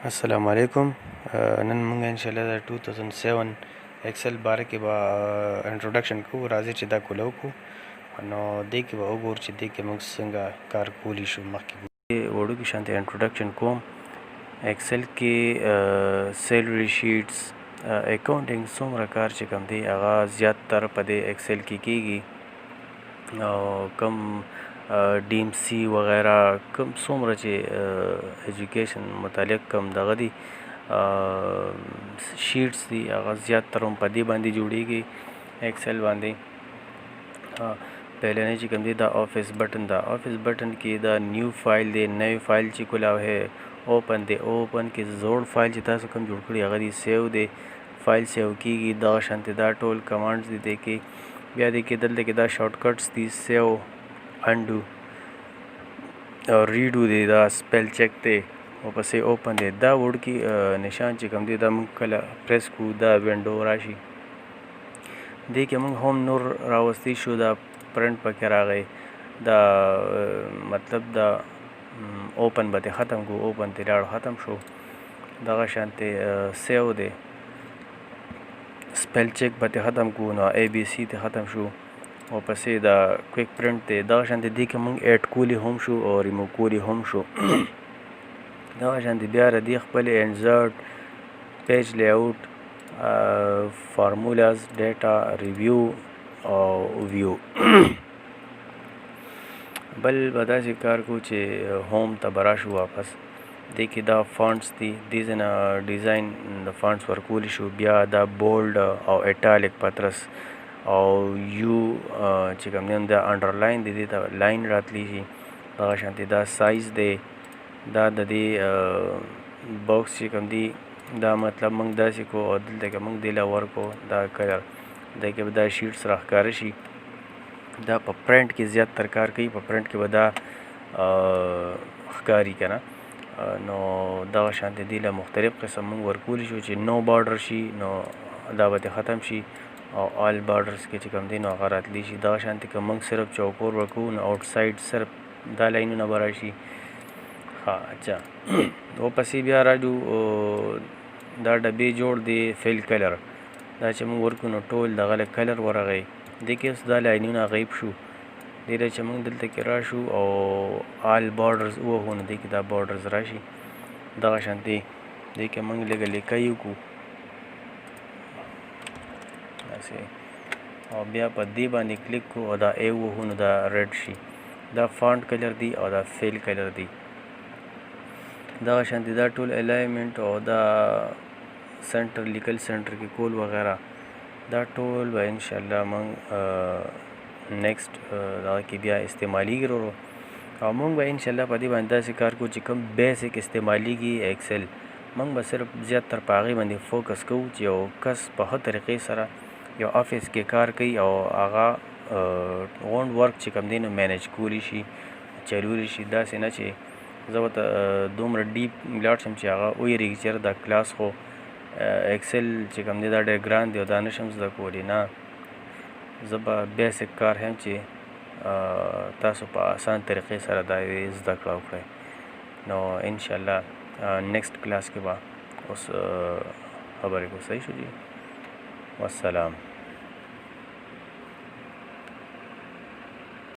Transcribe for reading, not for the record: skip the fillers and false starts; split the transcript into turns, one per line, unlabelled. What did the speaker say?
السلام علیکم. نن موږ ان شاء الله د 2007 ایکسل باره کې به انټروډکشن کوو. راځي چې دا کولو کو نو دې کې به وګورو چې دې کې موږ څنګه کار کولی شو. مخکې وړو کې شانته انټروډکشن کوم. ایکسل کې سیلری شیټس اکاونټینګ څومره کار چې کوم دی هغه زیات تر په دې ایکسل کې کیږي او کم ډي ایم سی وغیرہ کم څومره چې ایجوکیشن متعلق کم دغه دي شیټس دي هغه زیات تر هم په دې باندې جوړیږي ایکسل باندې. پہلے چې کوم دی دا آفس بٹن دا آفس بٹن کې دا نیو فایل دی نوی فایل چې کولاو ہے اوپن دی اوپن کې زوړ فایل چې تاسو کوم جوړ کړی هغه دی سیو دی فایل سیو کیږي دا شانته دا ټول کمانډز دي کې بیا دې کې دلته کې دا شارټ کټس دي سیو انډو او ریډو دی دا سپیل چیک دی او پسې اوپن دی دا وړ کې نشان چې کوم دی دا موږ کله پریس کو دا وینډو راشي دې کې موږ هم نور راوستي شو دا پرنٹ پکې راغی دا مطلب دا اوپن به ختم کو اوپن ته لاړ ختم شو دغه شانته سیو دی سپیل چیک به ختم کو نو ای بی سی ته ختم شو او پسې دا کویک پرنٹ دی دغه شانته دې کې موږ ایډ کولی هم شو او ریموو کولی هم شو دغه شانته بیا ردی خپل انسرټ پیج لیاوټ فارمولاز ډیټا ریویو او ویو بل به داسې کار کو چې هوم ته به راشو واپس دې کې دا فانټس دي دې ځنه ډیزاین د فانټس ورکولی شو بیا دا بولډ او ایټالیک پترس او یو چې کوم دی دا انډرلاین دی دې ته لاین راتلی شي دغه شانتې دا سایز دی دا د دې باکس چې کوم دی دا مطلب موږ داسې کو او دلته کې موږ دې له ورکو دا کلر دې کې به دا شیټس راښکاره شي دا په پرنټ کې زیات تر کار کوي په پرنټ کې به دا ښکاري که نه نو دغه شانتې دې له مختلف قسم موږ ورکولی شو چې نو بارډر شي نو دا به ختم شي او آل بارډرز کې چې کوم دی نو هغه راتلی شي دغه شانتې که موږ صرف چوکور ورکوو نو آوټ سایډ صرف دا لاینونه به راشي. ها اچھا ورپسې بیا راځو دا ډبې جوړ دی فیل کلر دا چې موږ ورکو نو ټول دغه کلر ورغی دې کې اوس دا لاینونه غیب شو دې له چې موږ دلته کې راشو او آل بارډرز ووهو نو دې کې دا بارډرز راشي دغه شانتې دې کې موږ لږه لیکۍ وکړو او بیا په دې باندې کلیک کو او دا ای ووهو نو دا ریډ شي دا فانټ کلر دی او دا فیل کلر دی دغه شانتې دا ټول الایمنټ او دا سنټر لیکل سنټر کې کول وغیرہ دا ټول به انشاءالله موږ نیکسټ دغه کې بیا استعمالیږي ورو او موږ به انشاءالله په دې باندې داسې کار کوو چې کوم بیسک استعمالیږي ایکسل موږ به صرف زیات تر په هغې باندې فوکس کوو چې یو کس په ښه طریقې سره یو آفس کې کار کوي او هغه غونډ ورک چې کوم دی نو مینیج کولی شي چلولی شي داسې نه چې زه ورته دومره ډیپ لاړ شم چې هغه ویرېږي چې دا کلاس خو ایکسل چې کوم دی دا ډېر ګران دی او دا نشم زده کولی نه زه به بیسک کار هم چې تاسو په آسان طریقې سره دا زده کړه وکړئ نو انشاءالله نیکسټ کلاس کې به اوس خبرې کو صحیح شو جی والسلام.